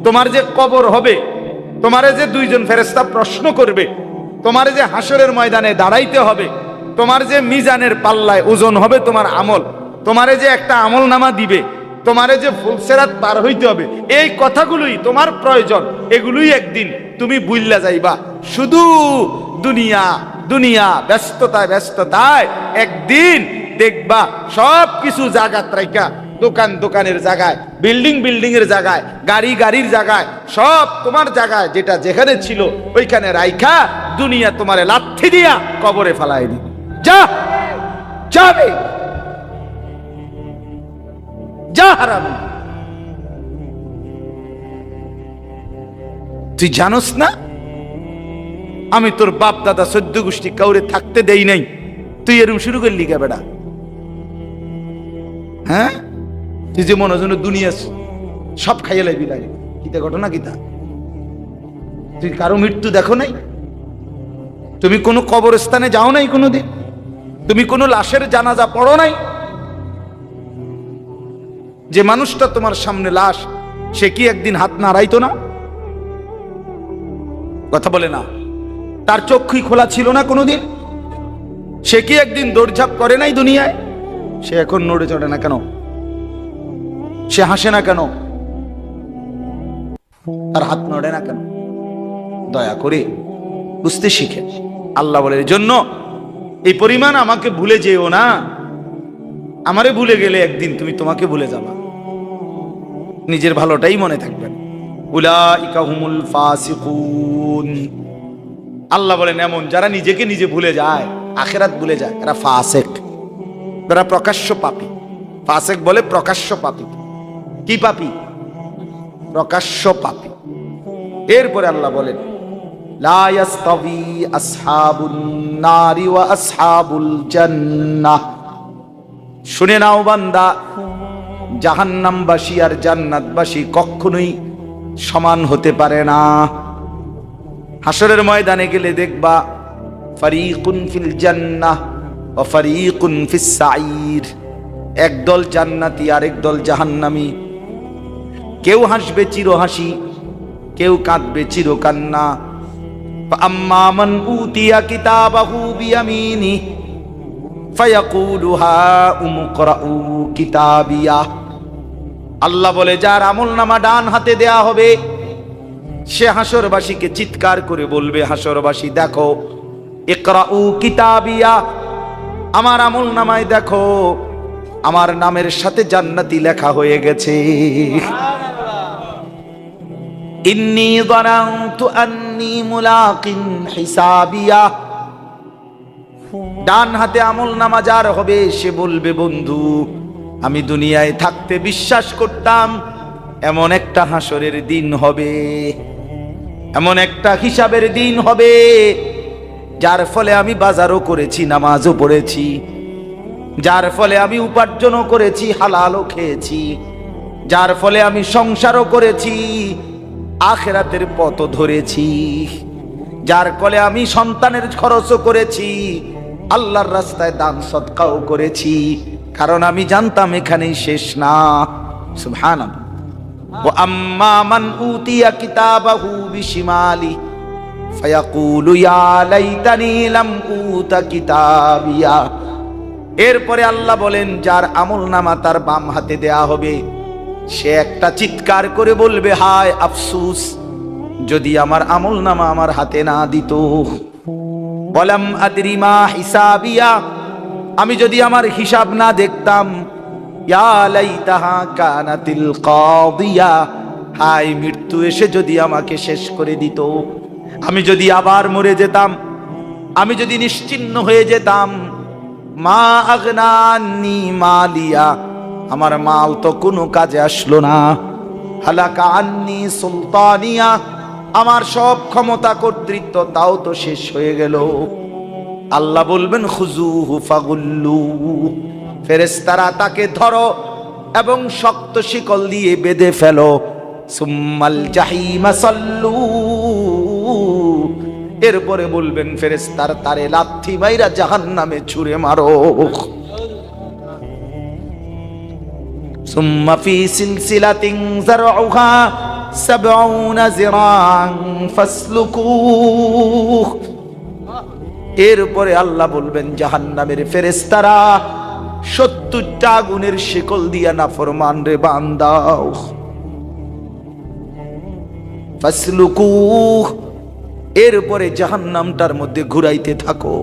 তোমার যে কবর হবে, তোমারে যে দুইজন ফেরেশতা প্রশ্ন করবে, তোমারে যে হাসরের ময়দানে দাঁড়াইতে হবে, তোমার যে মিজানের পাল্লায় ওজন হবে তোমার আমল, তোমারে যে একটা আমল নামা দিবে, তোমারে যে ফুলসেরাত পার হইতে হবে, এই কথাগুলোই তোমার প্রয়োজন। এগুলোই একদিন তুমি বুইল্লা যাইবা। শুধু দুনিয়া দুনিয়া, ব্যস্ততায় ব্যস্ততায় একদিন দেখবা সব কিছু জায়গাত রাইখা, দোকান দোকানের জায়গায়, বিল্ডিং বিল্ডিং এর জায়গায়, গাড়ি গাড়ির জায়গায়, সব তোমার জায়গায় যেটা যেখানে ছিল ওইখানে রাইখা দুনিয়া তোমারে লাথি দিয়া কবরে ফালাই দিবে। যা যাবে, যা হারামি। তুই জানোস না আমি তোর বাপ দাদা 14 গোষ্ঠী কাউরে থাকতে দেই নাই, তুই এরকম শুরু করলি কে বেটা? হ্যাঁ, তুই যে মনে হয় দুনিয়া সব খাইয়ে লাইবি লাগে। কিতা ঘটনা কিতা? তুই কারো মৃত্যু দেখো নাই? তুমি কোনো কবরস্থানে যাও নাই কোনোদিন? তুমি কোনো লাশের জানাজা পড়ো নাই? যে মানুষটা তোমার সামনে লাশ, সে কি একদিন হাত নাড়াইতো না? কথা বলে না? তার চক্ষুই খোলা ছিল না কোনোদিন? সে কি একদিন দৌড়ঝাঁপ করে নাই দুনিয়ায়? সে এখন নড়ে চড়ে না কেন? সে হাসে না কেন? তার হাত নড়ে না কেন? দয়া করে বুঝতে শিখে। আল্লাহ বলে, এর জন্য এই পরিমাণ আমাকে ভুলে যেও না। আমারে ভুলে গেলে একদিন তুমি তোমাকে ভুলে যাবা। নিজের ভালোটাই মনে থাকবেন। উলাইকা হুমুল ফাসিকুন। আল্লাহ বলেন এমন যারা নিজেকে নিজে ভুলে যায়, আখিরাত ভুলে যায়, এরা ফাসিক, এরা প্রকাশ্য পাপী। ফাসিক বলে প্রকাশ্য পাপী। কি পাপী? প্রকাশ্য পাপী। এরপরে আল্লাহ বলেন লা ইয়াস্তাবি আসহাবুন নারি ওয়া আসহাবুল জান্নাহ। শুনে নাও বান্দা, জাহান্নামবাসী আর জান্নাতবাসী কখনোই সমান হতে পারে না। হাসরের ময়দানে গেলে দেখবা ফারিকুন ফিল জান্নাহ ওয়া ফারিকুন ফিস সাঈর। একদল জান্নাতি আর একদল জাহান্নামী। কেউ হাসবে চির হাসি, কেউ কাঁদবে চির কান্না। ফাআম্মা মান উতিয়া কিতাবাহু বিয়ামিনি ফায়াকুলু হাউম ইকরাউ কিতাবিয়া। আল্লাহ বলে যার আমলনামা ডান হাতে দেয়া হবে, সে হাসরবাসীকে চিৎকার করে বলবে, হাসরবাসী দেখো, ইকরাউ কিতাবিয়া, আমার আমলনামায় দেখো আমার নামের সাথে জান্নাতি লেখা হয়ে গেছে। ইন্নী যানানতু আন্নী মুলাকিন হিসাবিয়া। ডান হাতে আমলনামা যার হবে সে বলবে, বন্ধু আমি দুনিয়ায় থাকতে বিশ্বাস করতাম এমন একটা হাসরের দিন হবে, এমন একটা হিসাবের দিন হবে, যার ফলে আমি বাজারও করেছি, নামাজও পড়েছি, যার ফলে আমি উপার্জনও করেছি, হালালও খেয়েছি, যার ফলে আমি সংসারও করেছি, আখিরাতের পথ ধরেছি, যার ফলে আমি সন্তানের খরচও করেছি, আল্লাহর রাস্তায় দান সদকাও করেছি, কারণ আমি জানতাম এখানেই শেষ না। সুবহানাল্লাহ। ওয়া আম্মা মান উতিয়া কিতাবাহু বিশিমালি ফায়াকুলু ইয়া লাইতানি লাম উতা কিতাবিয়া। এরপরে আল্লাহ বলেন যার আমলনামা তার বাম হাতে দেয়া হবে, সে একটা চিৎকার করে বলবে, হায় আফসোস, যদি আমার আমলনামা আমার হাতে না দিত। বলাম আদরি মা হিসাবিয়া, আমি যদি আমার হিসাব না দেখতাম। ইয়া লাইতাহা কানাতিল কাদিয়া, হায় মৃত্যু এসে যদি আমাকে শেষ করে দিত, আমি যদি আবার মরে যেতাম, আমি যদি নিশ্চিহ্ন হয়ে যেতাম। মা আগনা আন্নী মালিয়া, আমার মাল তো কোনো কাজে আসলো না। হালাকা আন্নী সুলতানিয়া, আমার সব ক্ষমতা কর্তৃত্ব তাও তো শেষ হয়ে গেল। আল্লাহ বলবেন খুজুহু ফাগুল্লু, ফেরেশতারা তাকে ধরো এবং শক্ত শিকল দিয়ে বেঁধে ফেলো। সুম্মাল জাহিমা সাল্লু, এরপরে বলবেন ফেরেশতার তারে লাথি মাইরা জাহান্নামে ছুঁড়ে মারো। সুম্মা ফি সিলসিলাতিন যারউহা 70 জিরান ফাসলুকুহ। এরপরে আল্লাহ বলবেন জাহান্নামের ফেরেশতারা 70টা আগুনের শিকল দিয়া নাফরমান রে বান্দাও, ফাসলুকুহ। এরপরে জাহান্নামটার মধ্যে ঘুরাইতে থাকো।